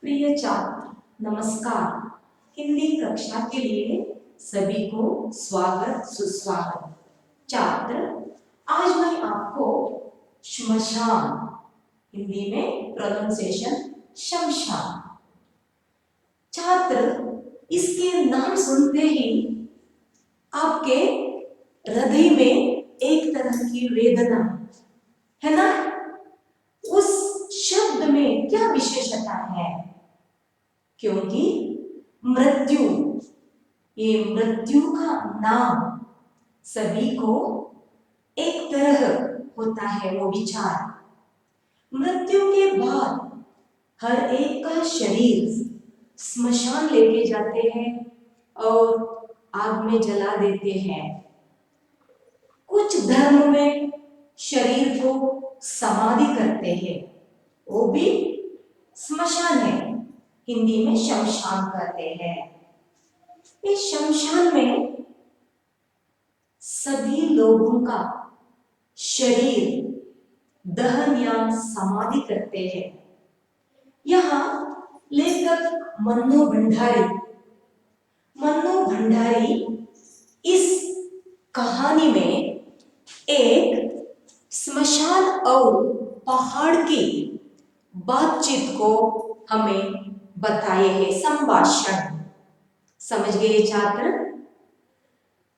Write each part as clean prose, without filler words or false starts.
प्रिय छात्र नमस्कार। हिंदी कक्षा के लिए सभी को स्वागत सुस्वागत। छात्र आज मैं आपको श्मशान, हिंदी में प्रोनाउंसिएशन शमशान। छात्र इसके नाम सुनते ही आपके हृदय में एक तरह की वेदना है ना। उस शब्द में क्या विशेषता है? क्योंकि मृत्यु, ये मृत्यु का नाम सभी को एक तरह होता है वो विचार। मृत्यु के बाद हर एक का शरीर स्मशान लेके जाते हैं और आग में जला देते हैं। कुछ धर्म में शरीर को समाधि करते हैं, वो भी स्मशान है, हिंदी में शमशान कहते हैं। इस शमशान में सभी लोगों का शरीर दहन या समाधि करते हैं। यहाँ लेखक मन्नू भंडारी इस कहानी में एक स्मशान और पहाड़ की बातचीत को हमें बताए हैं, संभाषण। समझ गए छात्र?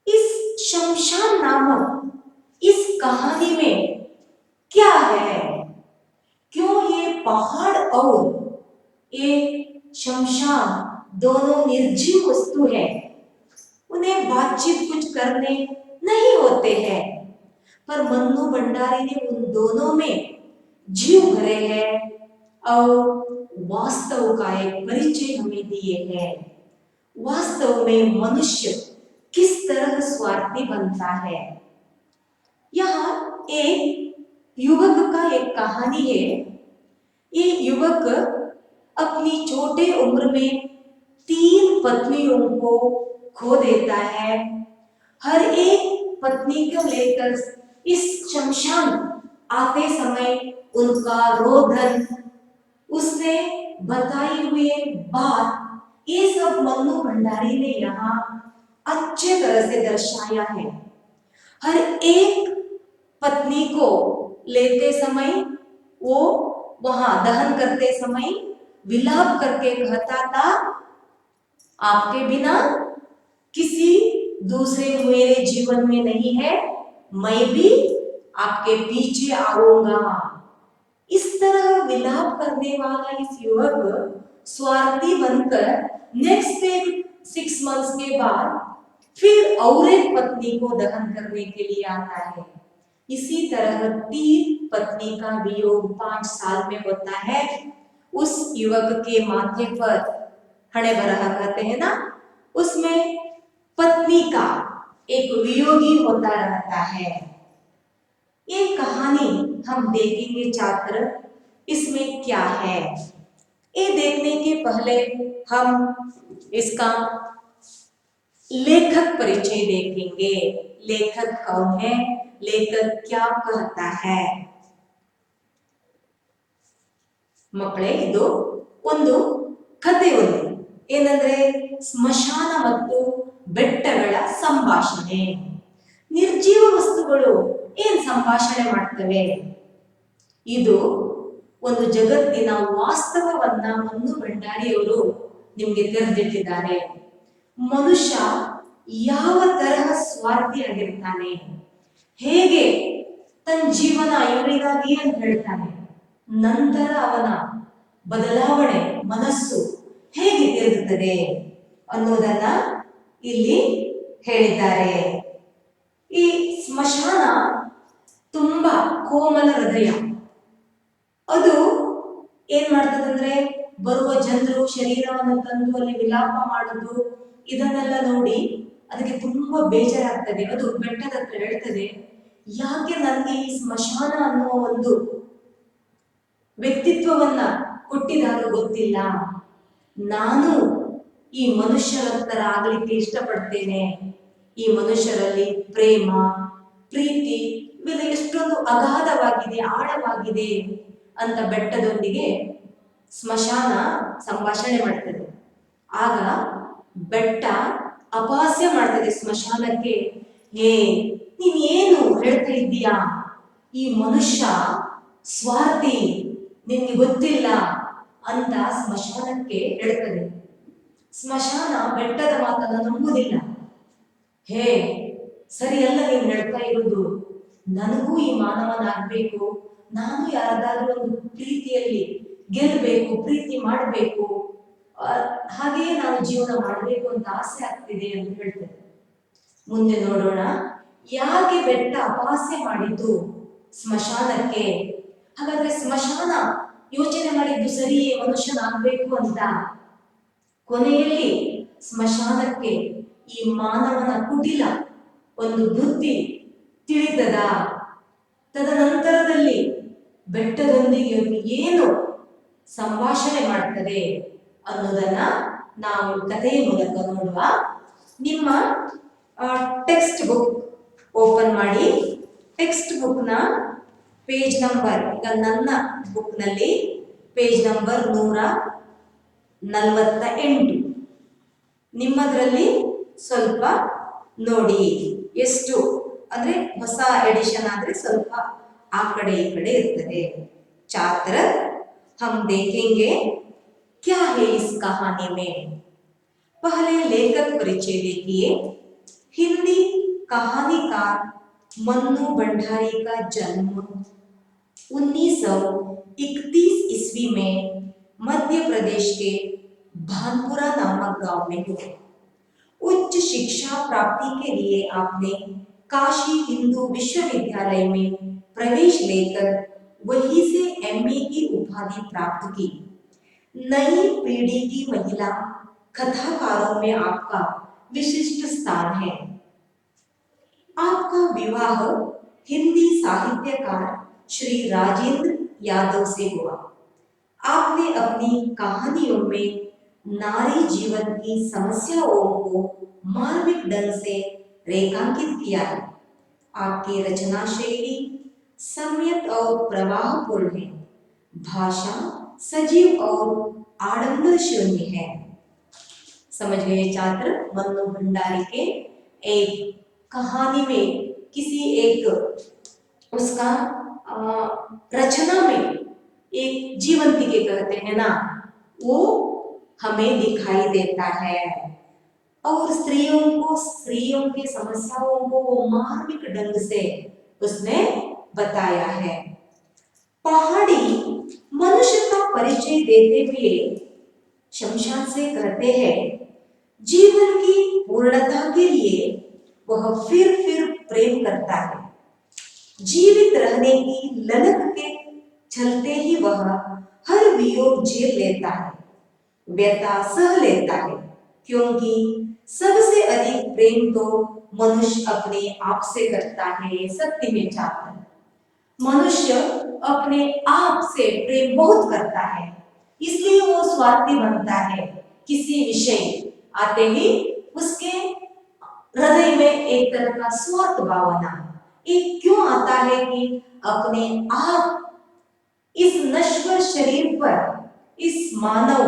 इस शमशान नामक इस कहानी में क्या है? क्यों ये पहाड़ और ये शमशान दोनों निर्जीव वस्तु है, उन्हें बातचीत कुछ करने नहीं होते हैं, पर मन्नू भंडारी ने उन दोनों में जीव भरे हैं और वास्तव का एक परिचय हमें दिए हैं। वास्तव में मनुष्य किस तरह स्वार्थी बनता है। यहाँ एक युवक का एक कहानी है। ये युवक अपनी छोटे उम्र में 3 पत्नियों को खो देता है। हर एक पत्नी को लेकर इस शमशान आते समय उनका रोदन, उसने बताई हुई बात, ये सब मन्नू भंडारी ने यहाँ अच्छे तरह से दर्शाया है। हर एक पत्नी को लेते समय वो वहां दहन करते समय विलाप करके कहता था, आपके बिना किसी दूसरे मेरे जीवन में नहीं है, मैं भी आपके पीछे आऊंगा। इस तरह विलाप करने वाला इस युवक स्वार्थी बनकर नेक्स्ट 6 मंथ्स के बाद फिर और एक पत्नी को दहन करने के लिए आता है। इसी तरह 3 पत्नी का वियोग 5 साल में होता है। उस युवक के माथे पर हणे बरहा कहते हैं ना, उसमें पत्नी का एक वियोगी होता रहता है। ये कहानी हम देखेंगे छात्र, इसमें क्या है ये देखने के पहले हम इसका लेखक परिचय देखेंगे। लेखक कौन है, लेखक क्या कहता है? ಮಕ್ಕಳೇ, ಇದು ಒಂದು ಕಥೆ ಏನಂದ್ರೆ ಸ್ಮಶಾನ ಮತ್ತು ಬೆಟ್ಟಗಳ ಸಂಭಾಷಣೆ. ನಿರ್ಜೀವ ವಸ್ತುಗಳು ಏನ್ ಸಂಭಾಷಣೆ ಮಾಡ್ತವೆ? ಇದು ಒಂದು ಜಗತ್ತಿನ ವಾಸ್ತವವನ್ನ ಮನ್ನು ಭಂಡಾರಿಯವರು ನಿಮಗೆ ತೆರೆದಿಟ್ಟಿದ್ದಾರೆ. ಮನುಷ್ಯ ಯಾವ ತರಹ ಸ್ವಾರ್ಥಿಯಾಗಿರ್ತಾನೆ, ಹೇಗೆ ತನ್ನ ಜೀವನ ಇವರಿಗಾಗಿ ಅಂತ ಹೇಳ್ತಾನೆ, ನಂತರ ಅವನ ಬದಲಾವಣೆ ಮನಸ್ಸು ಹೇಗೆ ತಿರುಗುತ್ತದೆ ಅನ್ನೋದನ್ನ ಇಲ್ಲಿ ಹೇಳಿದ್ದಾರೆ. ಈ ಸ್ಮಶಾನ ತುಂಬಾ ಕೋಮಲ ಹೃದಯ. ಅದು ಏನ್ ಮಾಡ್ತದಂದ್ರೆ, ಬರುವ ಜನರು ಶರೀರವನ್ನು ತಂದು ಅಲ್ಲಿ ವಿಲಾಪ ಮಾಡುದು, ಇದನ್ನೆಲ್ಲ ನೋಡಿ ಅದಕ್ಕೆ ತುಂಬಾ ಬೇಜಾರಾಗ್ತದೆ. ಅದು ಬೆಟ್ಟದ ಹತ್ರ ಹೇಳ್ತದೆ, ಯಾಕೆ ನನಗೆ ಈ ಸ್ಮಶಾನ ಅನ್ನುವ ಒಂದು ವ್ಯಕ್ತಿತ್ವವನ್ನ ಕೊಟ್ಟಿದಾರೋ ಗೊತ್ತಿಲ್ಲ. ನಾನು ಈ ಮನುಷ್ಯರ ತರ ಆಗ್ಲಿಕ್ಕೆ ಇಷ್ಟಪಡ್ತೇನೆ. ಈ ಮನುಷ್ಯರಲ್ಲಿ ಪ್ರೇಮ, ಪ್ರೀತಿ ಇವೆಲ್ಲ ಎಷ್ಟೊಂದು ಅಗಾಧವಾಗಿದೆ, ಆಳವಾಗಿದೆ ಅಂತ ಬೆಟ್ಟದೊಂದಿಗೆ ಸ್ಮಶಾನ ಸಂಭಾಷಣೆ ಮಾಡ್ತದೆ. ಆಗ ಬೆಟ್ಟ ಅಪಹಾಸ್ಯ ಮಾಡ್ತದೆ ಸ್ಮಶಾನಕ್ಕೆ. ಏ, ನೀನ್ ಏನು ಹೇಳ್ತಾ ಇದ್ದೀಯಾ? ಈ ಮನುಷ್ಯ ಸ್ವಾರ್ಥಿ, ನಿನ್ಗೆ ಗೊತ್ತಿಲ್ಲ ಅಂತ ಸ್ಮಶಾನಕ್ಕೆ ಹೇಳ್ತದೆ. ಸ್ಮಶಾನ ಬೆಟ್ಟದ ಮಾತನ್ನು ನಂಬುವುದಿಲ್ಲ. ಹೇ, ಸರಿಯಲ್ಲ ನೀನ್ ಹೇಳ್ತಾ ಇರುವುದು. ನನಗೂ ಈ ಮಾನವನಾಗ್ಬೇಕು, ನಾನು ಯಾರದಾದ್ರೂ ಒಂದು ಪ್ರೀತಿಯಲ್ಲಿ ಗೆಲ್ಲಬೇಕು, ಪ್ರೀತಿ ಮಾಡಬೇಕು, ಹಾಗೆಯೇ ನಾವು ಜೀವನ ಮಾಡಬೇಕು ಅಂತ ಆಸೆ ಆಗ್ತಿದೆ ಅಂತ ಹೇಳ್ತೇನೆ. ಮುಂದೆ ನೋಡೋಣ, ಯಾಕೆ ಬೆಟ್ಟ ಅಪಹಾಸ್ಯ ಮಾಡಿದ್ದು ಸ್ಮಶಾನಕ್ಕೆ? ಹಾಗಾದ್ರೆ ಸ್ಮಶಾನ ಯೋಚನೆ ಮಾಡಿದ್ದು ಸರಿಯೇ ಮನುಷ್ಯನಾಗಬೇಕು ಅಂತ? ಕೊನೆಯಲ್ಲಿ ಸ್ಮಶಾನಕ್ಕೆ ಈ ಮಾನವನ ಕುಟಿಲ ಒಂದು ಬುದ್ಧಿ ತಿಳಿತದ? ತದನಂತರದಲ್ಲಿ ಬೆಟ್ಟದೊಂದಿಗೆ ಏನು ಸಂಭಾಷಣೆ ಮಾಡ್ತದೆ ಅನ್ನೋದನ್ನ ನಾವು ಕಥೆಯ ಮೂಲಕ ನೋಡುವ. ನಿಮ್ಮ ಟೆಕ್ಸ್ಟ್ ಬುಕ್ ಓಪನ್ ಮಾಡಿ. ಟೆಕ್ಸ್ಟ್ ಬುಕ್ನ ಪೇಜ್ ನಂಬರ್, ಈಗ ನನ್ನ ಬುಕ್ನಲ್ಲಿ ಪೇಜ್ ನಂಬರ್ 148. ನಿಮ್ಮದ್ರಲ್ಲಿ ಸ್ವಲ್ಪ ನೋಡಿ ಎಷ್ಟು ಅಂದ್ರೆ ಹೊಸ ಎಡಿಷನ್ ಆದ್ರೆ ಸ್ವಲ್ಪ ಆ ಕಡೆ ಈ ಕಡೆ ಇರ್ತದೆ. छात्र हम देखेंगे क्या है इस कहानी में। पहले लेखक परिचय देखिए। हिंदी कहानीकार मन्नू भंडारी का जन्म 1931 ईस्वी में मध्य प्रदेश के भानपुरा नामक गांव में हुआ। उच्च शिक्षा प्राप्ति के लिए आपने काशी हिंदू विश्वविद्यालय में प्रवेश लेकर वहीं से एमए की उपाधि प्राप्त की। नई पीढ़ी की महिला कथाकारों में आपका विशिष्ट स्थान है। आपका विवाह हिंदी साहित्यकार श्री राजेंद्र यादव से हुआ। आपने अपनी कहानियों में नारी जीवन की समस्याओं को मार्मिक ढंग से रेखांकित किया है। आपकी रचना शैली संयत और प्रवाहपूर्ण है। भाषा सजीव और आडंबर शून्य है। समझ गए छात्र? मन्नू भंडारी के एक कहानी में किसी एक उसका रचना में एक जीवंती के कहते हैं ना, वो हमें दिखाई देता है। और स्त्रियों की समस्याओं को वो मार्मिक ढंग से उसने बताया है। पहाड़ी मनुष्य का परिचय देते हुए शमशान से कहते हैं, जीवन की पूर्णता के लिए वह फिर प्रेम करता है। जीवित रहने की ललक के चलते ही वह हर वियोग झेल लेता है, व्यथा सह लेता है, क्योंकि सबसे अधिक प्रेम तो मनुष्य अपने आप से करता है। सत्य में छात्र, मनुष्य अपने आप से प्रेम बहुत करता है, इसलिए वो स्वार्थी बनता है। किसी विषय आते ही उसके हृदय में एक तरह का स्वार्थ भावना एक क्यों आता है कि अपने आप इस नश्वर शरीर पर इस मानव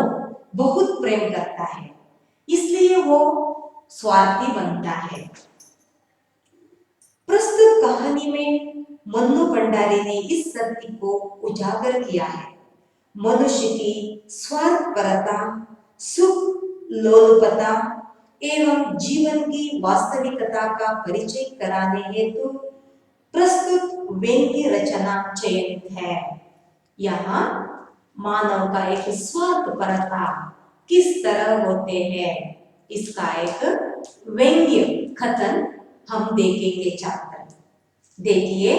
बहुत प्रेम करता है, इसलिए वो स्वार्थी बनता है। प्रस्तुत कहानी में मन्नू भंडारी ने इस सत्य को उजागर किया है। मनुष्य की स्वार्थपरता, सुख लोलुपता एवं जीवन की वास्तविकता का परिचय कराने हेतु प्रस्तुत व्यंग्य रचना चयनित है। यहाँ मानव का एक स्वार्थपरता किस तरह होते हैं, इसका एक व्यंग्य कथन हम देखेंगे छात्र। देखिए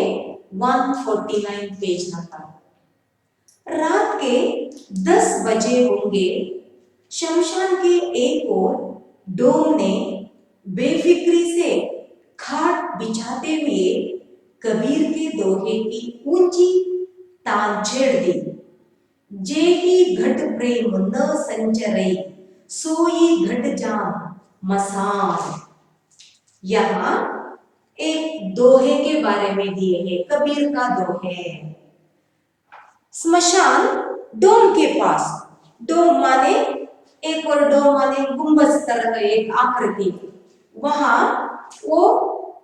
149 पेज नंबर। रात के 10 बजे होंगे। शमशान के एक ओर डोम ने बेफिक्री से खाट बिछाते हुए कबीर के दोहे की ऊंची तान छेड़ दी। जेही घट प्रेम न संचरई, सोई घट जाम मसान। यहाँ एक दोहे के बारे में दिए हैं, कबीर का दोहे। स्मशान डोम के पास, डोम माने एक, और डोम माने गुंबद तरह का एक आकृति, वहां वो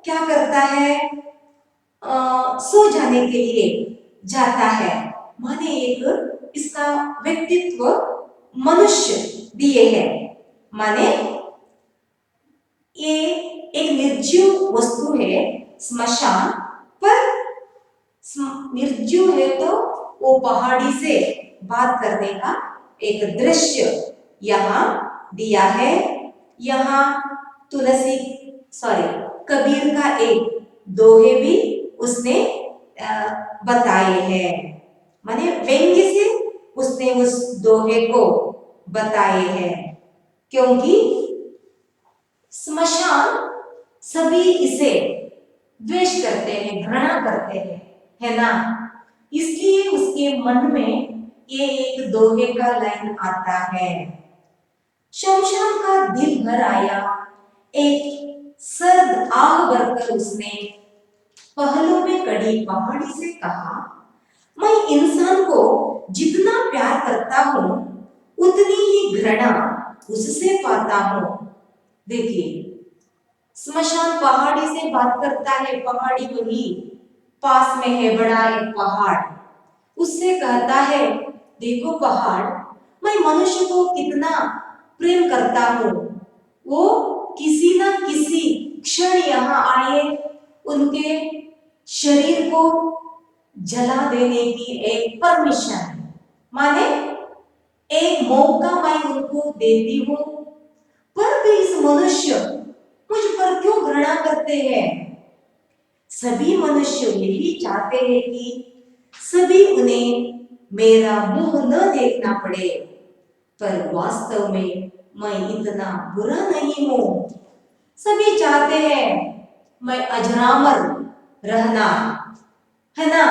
क्या करता है, सो जाने के लिए जाता है। माने एक इसका व्यक्तित्व मनुष्य दिए है। माने ये एक निर्जीव वस्तु है स्मशान, पर निर्जीव है तो वो पहाड़ी से बात करने का एक दृश्य यहाँ दिया है। यहाँ तुलसी सॉरी कबीर का एक दोहे भी उसने बताए हैं। माने व्यंग्य से उसने उस दोहे को बताए हैं, क्योंकि स्मशान सभी इसे द्वेष करते हैं, घृणा करते हैं, है ना। इसलिए उसके मन में ये एक दोहे का लाइन आता है, शमशान का दिल भर आया, एक सर्द आग भरकर उसने पहलों में कड़ी पहाड़ी से कहा, मैं इंसान को जितना प्यार करता हूं उतनी ही घृणा उससे पाता हूं। देखिए, स्मशान पहाड़ी से बात करता है, पहाड़ी वही पास में है बड़ा एक पहाड़, उससे कहता है, देखो पहाड़, मैं मनुष्य को कितना प्रेम करता हूं, वो किसी ना किसी क्षण यहाँ आए, उनके शरीर को जला देने की एक परमिशन, माने एक मौका मैं उनको देती हूँ, पर भी इस मनुष्य मुझ पर क्यों घृणा करते हैं। सभी मनुष्य यही चाहते हैं कि सभी उन्हें मेरा मुंह न देखना पड़े, पर वास्तव में मैं इतना बुरा नहीं हूं। सभी चाहते हैं मैं अजरामर रहना, है ना।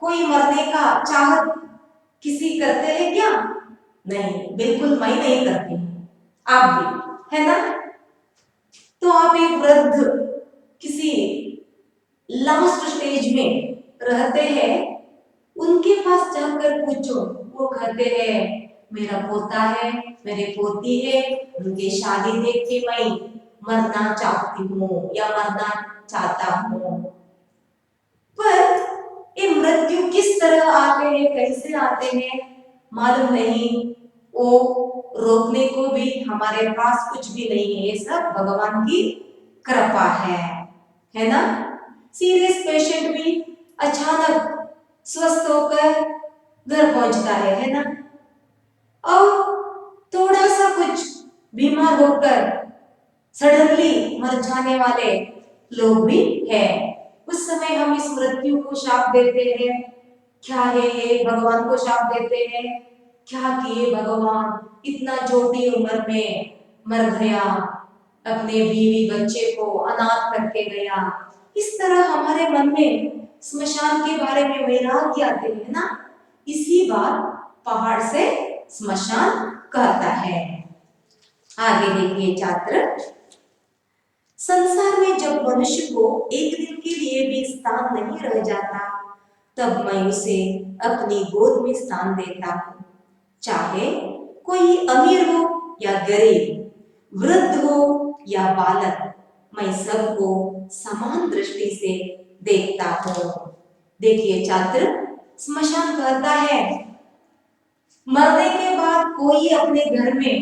कोई मरने का चाहत किसी करते हैं क्या? नहीं, बिल्कुल मैं नहीं करती, आप भी, है ना। तो आप एक वृद्ध किसी लास्ट स्टेज में रहते हैं, उनके पास जाकर पूछो, वो कहते हैं मेरा पोता है, मेरे पोती है, उनकी शादी देख के मैं मरना चाहती हूँ या मरना चाहता हूँ। पर ये मृत्यु किस तरह आते हैं, कैसे आते हैं मालूम नहीं, वो रोकने को भी हमारे पास कुछ भी नहीं है, ये सब भगवान की कृपा है ना। सीरियस पेशेंट भी अचानक स्वस्थ होकर घर पहुंचता है ना। और थोड़ा सा कुछ बीमार होकर सडनली मर जाने वाले लोग भी हैं। उस समय हम इस मृत्यु को शाप देते हैं, क्या है ये, भगवान को शाप देते हैं, क्या किए भगवान, इतना छोटी उम्र में मर गया, अपने बीवी बच्चे को अनाथ करके गया। इस तरह हमारे मन में स्मशान के बारे में वैराग्य आते हैं ना। इसी बात पहाड़ से स्मशान कहता है। आगे देखिए छात्र, संसार में जब मनुष्य को एक दिन के लिए भी स्थान नहीं रह जाता, तब मैं उसे अपनी गोद में स्थान देता हूँ। चाहे कोई अमीर हो या गरीब, वृद्ध हो या बालक, मैं सबको समान दृष्टि से देखता हूँ। देखिए छात्र, स्मशान कहता है मरने के बाद कोई अपने घर में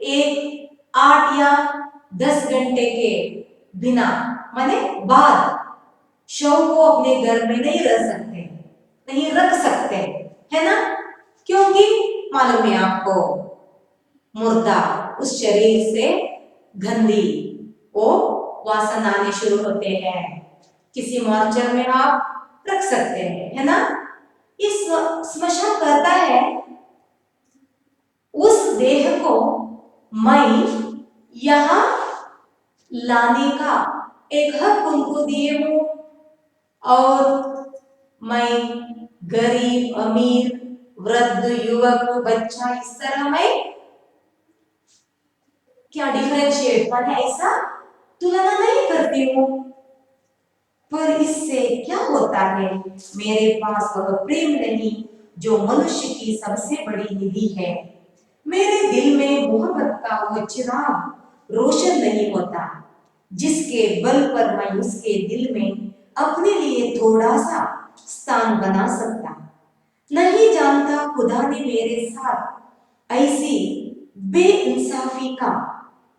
एक 8 या 10 घंटे के बिना माने बाद शव को अपने घर में नहीं रह सकते, नहीं रख सकते, है ना। क्योंकि मालूम है आपको, मुर्दा उस शरीर से गंदी वो वासन आने शुरू होते हैं। किसी मॉर्चर में आप रख सकते हैं, है ना। इस स्मशान कहता है उस देह को मैं यहां लाने का एक हक उनको दिए हूं, और मैं गरीब अमीर वृद्ध युवक बच्चा इस तरह मैं क्या डिफरेंशिएट माने ऐसा तुलना नहीं करती हूं। पर इससे क्या होता है, मेरे पास वह प्रेम नहीं जो मनुष्य की सबसे बड़ी निधि है। मेरे दिल में मोहब्बत का वो चिराग रोशन नहीं होता, जिसके बल पर मैं उसके दिल में अपने लिए थोड़ा सा स्थान बना सकता। नहीं जानता खुदा ने मेरे साथ ऐसी बेइंसाफी का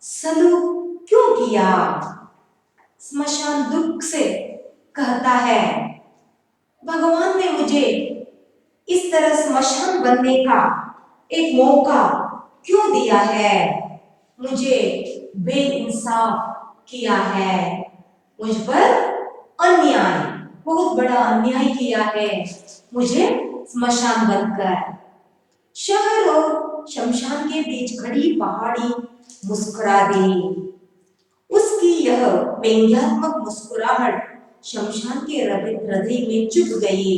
सलूक क्यों किया। स्मशान दुख से कहता है, भगवान ने मुझे इस तरह स्मशान बनने का एक मौका क्यों दिया है, मुझे बेइंसाफ किया है, मुझ पर अन्याय, बहुत बड़ा अन्याय किया है मुझे स्मशान बनकर। शहर और शमशान के बीच खड़ी पहाड़ी मुस्कुरा दी। उसकी यह व्यंग्यात्मक मुस्कुराहट शमशान के हृदय में चुभ गई।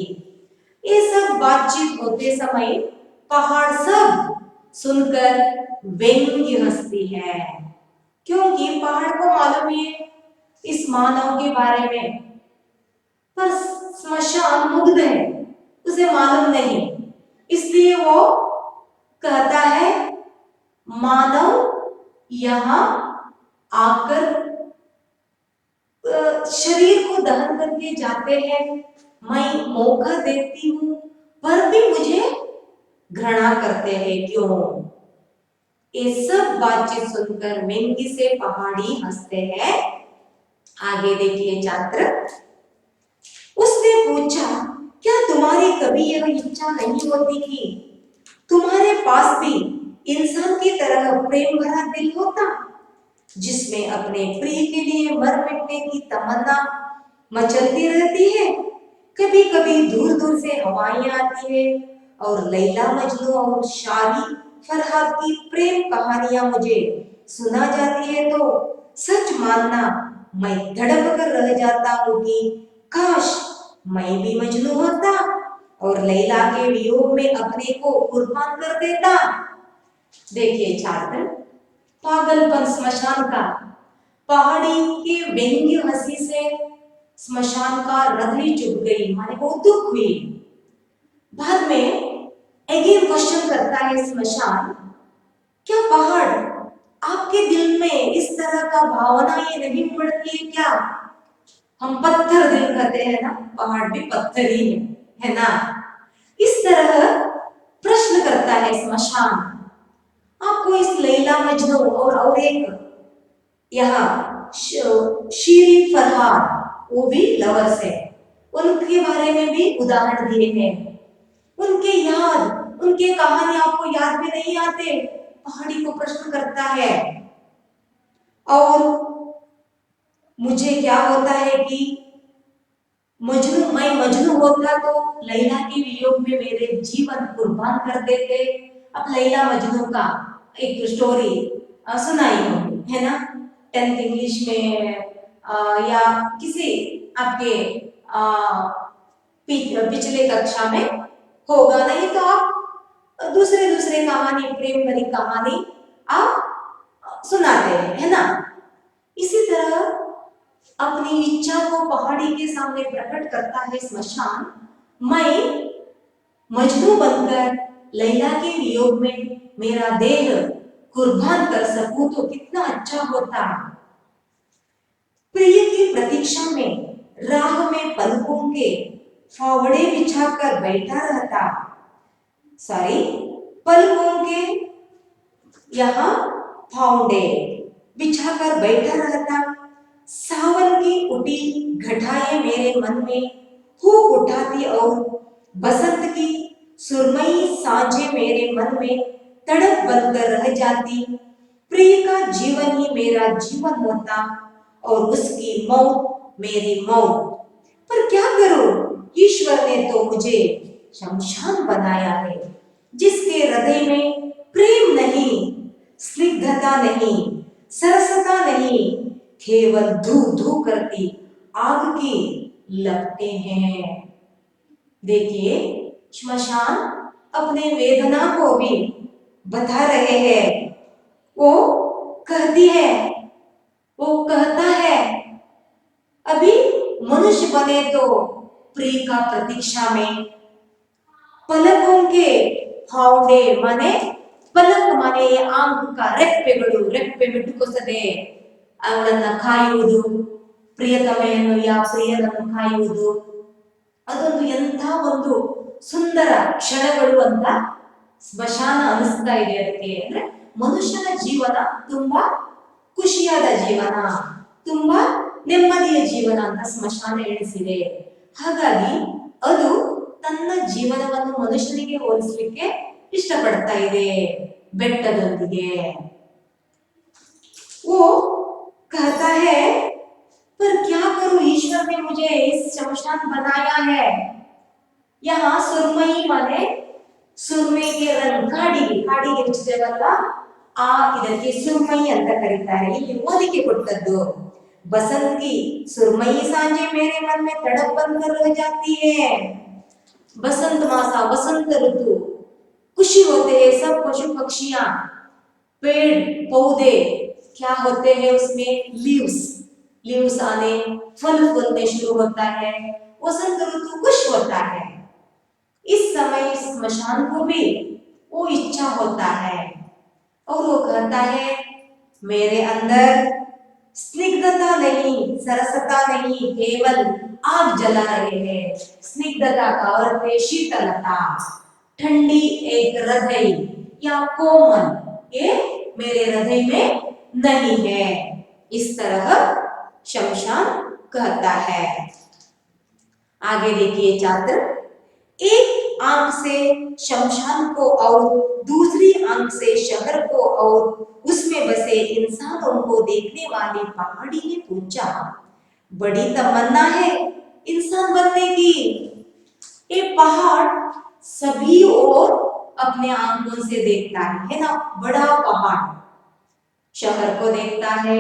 ये सब बातचीत होते समय पहाड़ सब सुनकर व्यंग्य हंसती है, क्योंकि पहाड़ को मालूम है इस मानव के बारे में, पर स्मशान मुग्ध है, उसे मालूम नहीं, इसलिए वो कहता है मानव यहाँ आकर शरीर को दहन करके जाते हैं, मैं मौका देती हूँ पर भी मुझे घृणा करते हैं क्यों। ये सब बातचीत सुनकर व्यंग्य से पहाड़ी हंसते हैं। आगे देखिए छात्र, उसने पूछा, क्या तुम्हारी कभी यह इच्छा नहीं होती कि तुम्हारे पास भी इंसान की तरह प्रेम भरा दिल होता, जिसमें अपने प्रिय के लिए मर मिटने की तमन्ना मचलती रहती है। कभी कभी दूर दूर से हवाएं आती है और लैला मजनू और शारी फरहाद की प्रेम कहानियां मुझे सुना जाती है, तो सच मानना मैं धड़क कर रह जाता हूँ कि काश मैं भी मजनू होता और लैला के वियोग में अपने को कुर्बान कर देता। देखिए छात्र, पागलपन स्मशान का, पहाड़ी के व्यंग्य हंसी से स्मशान का हृदय चुभ गई, माने बहुत दुख हुई। बाद में अगेन क्वेश्चन करता है स्मशान, क्या पहाड़ आपके दिल में इस तरह का भावना ये नहीं उमड़ती है क्या। हम पत्थर दिल कहते हैं ना, पहाड़ भी पत्थर ही है ना। इस तरह प्रश्न करता है स्मशान। आपको इस लैला मजनू और एक यहाँ शीरी फरहाद, वो भी लवर्स है, उनके बारे में भी उदाहरण दिए हैं। उनके याद, उनके कहानी आपको याद भी नहीं आते, पहाड़ी को प्रश्न करता है। और मुझे क्या होता है कि मैं मजनू होता तो लैला के वियोग में मेरे जीवन कुर्बान कर देते। अब लैला मजनू का एक स्टोरी सुनाई होगी है ना, 10th इंग्लिश में या किसी आपके पिछले कक्षा में होगा, नहीं तो आप दूसरे दूसरे कहानी, प्रेम भरी कहानी आप सुनाते हैं है ना। इसी तरह अपनी इच्छा को पहाड़ी के सामने प्रकट करता है स्मशान। मैं मजनू बनकर लैला के वियोग में मेरा देह कुर्बान कर सकूं तो कितना अच्छा होता। प्रिय की प्रतीक्षा में राह में पलकों के फावड़े बिछाकर बैठा रहता, सॉरी पलकों के यहाँ फावड़े बिछाकर बैठा रहता। सावन की उठी घटाएं मेरे मन में फूक उठाती और बसंत की सुरमई सांझें मेरे मन में तड़प बनकर रह जाती। प्रिय का जीवन ही मेरा जीवन होता और उसकी मौत मेरी मौत। पर क्या करूं, ईश्वर ने तो मुझे शमशान बनाया है, जिसके हृदय में प्रेम नहीं, स्निग्धता नहीं, सरसता नहीं, केवल धू धू करती आग की लपटें हैं। देखिए श्मशान अपने वेदना को भी बता रहे हैं। वो कहती है, वो कहता है, अभी मनुष्य बने तो प्रिय का प्रतीक्षा में ಪಲಕಂ के ಹೌಡೆ माने ಪಲಕ್ माने ಆಂಕ ರೆಪ್ಪೆಗಳು ರೆಪ್ಪೆ ಮಿಟುಕಿಸದೆ ಅವಳನ್ನ ಕಾಯುವುದು ಪ್ರಿಯತಮೆಯನ್ನು ಪ್ರಿಯನನ್ನು ಕಾಯುವುದು ಅದೊಂದು ಎಂಥ ಒಂದು ಸುಂದರ ಕ್ಷಣಗಳು ಅಂತ ಸ್ಮಶಾನ ಅನಿಸ್ತಾ ಇದೆ ಅದಕ್ಕೆ ಅಂದ್ರೆ ಮನುಷ್ಯನ ಜೀವನ ತುಂಬಾ ಖುಷಿಯಾದ ಜೀವನ ತುಂಬಾ ನೆಮ್ಮದಿಯ ಜೀವನ ಅಂತ ಸ್ಮಶಾನ ಎಣಿಸಿದೆ ಹಾಗಾಗಿ ಅದು ತನ್ನ ಜೀವನವನ್ನು ಮನುಷ್ಯನಿಗೆ ಹೋಲಿಸಲಿಕ್ಕೆ ಇಷ್ಟಪಡ್ತಾ ಇದೆ ಬೆಟ್ಟದೊಂದಿಗೆ वो कहता है पर क्या करूं ईश्वर ने मुझे इस शमशान बनाया है यहाँ सुरमई माने सुरमे के रंग ಕಾಡಿಗೆ ಹಚ್ಚಿದೇವಲ್ಲ ಆ ಇದಕ್ಕೆ ಸುರ್ಮಯಿ ಅಂತ ಕರೀತಾರೆ ಇಲ್ಲಿ ಓದಿಕೆ ಕೊಟ್ಟದ್ದು बसंत की सुरमई सांझे मेरे मन में तड़प बनकर रह जाती है बसंत मासा वसंत ऋतु खुशी होते हैं सब पशु पक्षियां पेड़ पौधे क्या होते हैं उसमें लीव्स आने फल फूलने शुरू होता है वसंत ऋतु खुश होता है इस समय स्मशान को भी वो इच्छा होता है और वो कहता है मेरे अंदर स्निग्धता नहीं सरसता नहीं केवल आग जला रहे हैं स्निग्धता का अर्थ है शीतलता ठंडी एक हृदय या कोमल ये मेरे हृदय में नहीं है इस तरह शमशान कहता है आगे देखिए छात्र एक आंख से शमशान को और दूसरी आंख से शहर को और उसमें बसे इंसानों को देखने वाले पहाड़ी ने पूछा बड़ी तमन्ना है इंसान बनने की ये पहाड़ सभी ओर अपने आंखों से देखता है ना बड़ा पहाड़ शहर को देखता है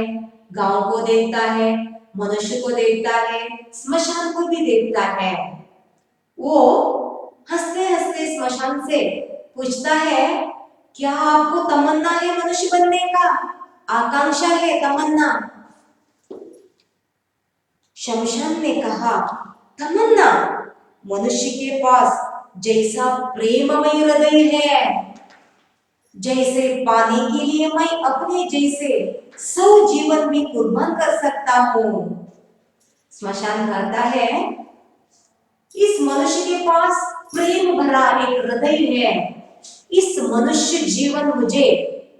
गांव को देखता है मनुष्य को देखता है स्मशान को भी देखता है वो हंसते हंसते स्मशान से पूछता है क्या आपको तमन्ना है मनुष्य बनने का आकांक्षा है तमन्ना शमशान ने कहा तमन्ना मनुष्य के पास जैसा प्रेममय हृदय है जैसे पानी के लिए मैं अपने जैसे 100 जीवन भी कुर्बान कर सकता हूं स्मशान कहता है इस मनुष्य के पास प्रेम भरा एक हृदय है इस मनुष्य जीवन मुझे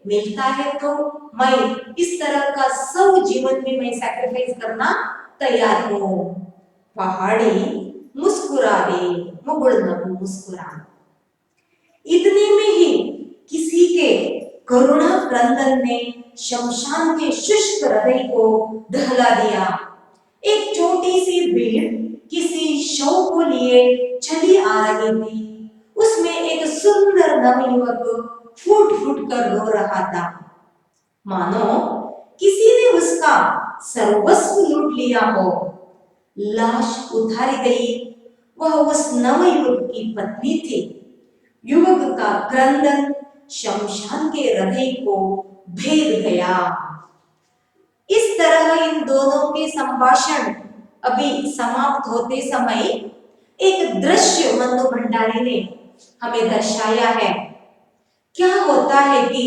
मिलता है तो मैं इस तरह का 100 जीवन भी मैं सैक्रिफाइस करना तैयार हूं पहाड़ी मुस्कुरा दे मुगुड़ नगु मुस्कुरा इतने में ही किसी के करुणा क्रंदन ने शमशान के शुष्क हृदय को दहला दिया एक छोटी सी भीड़ किसी शव को लिए चली आ रही थी उसमें एक सुंदर नवयुवक फूट फूट कर रो रहा था मानो किसी ने उसका सर्वस्व लूट लिया हो लाश उतारी गई वह उस नवयुवक की पत्नी थी युवक का क्रंदन शमशान के हृदय को भेद गया इस तरह इन दोनों के संभाषण अभी समाप्त होते समय एक दृश्य मनु भंडारी ने हमें दर्शाया है क्या होता है कि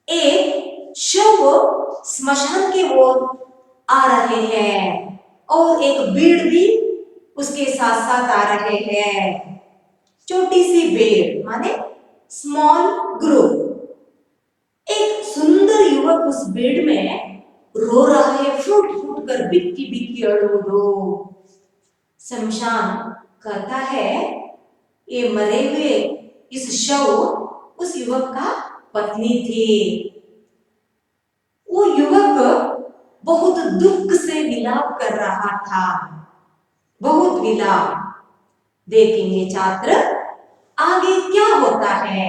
एक शव स्मशान की ओर आ रहे हैं और एक भीड़ भी उसके साथ साथ आ रहे हैं छोटी सी भीड़ माने स्मॉल ग्रुप एक सुंदर युवक उस भीड़ में रो रहा है फूट फूट कर बिक्की बिक्की अड़ोदो शमशान कहता है ये मरे हुए इस शव उस युवक का पत्नी थी वो युवक बहुत दुख से विलाप कर रहा था बहुत विलाप देखेंगे छात्र आगे क्या होता है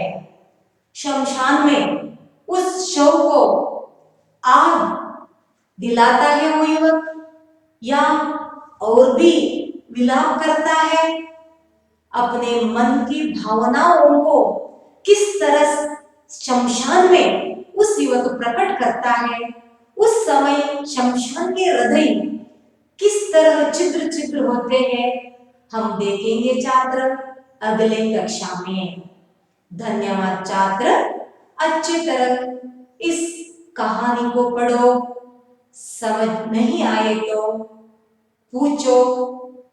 शमशान में उस शव को आग दिलाता है वो युवक या और भी विलाप करता है अपने मन की भावनाओं को किस तरह शमशान में उस युवक प्रकट करता है उस समय शमशान के हृदय किस तरह छिद्र छिद्र होते हैं हम देखेंगे छात्र अगले कक्षा में। धन्यवाद छात्र। अच्छी तरह इस कहानी को पढ़ो, समझ नहीं आए तो पूछो,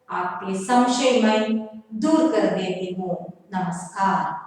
आपके संशय मैं दूर कर देती हूँ। नमस्कार।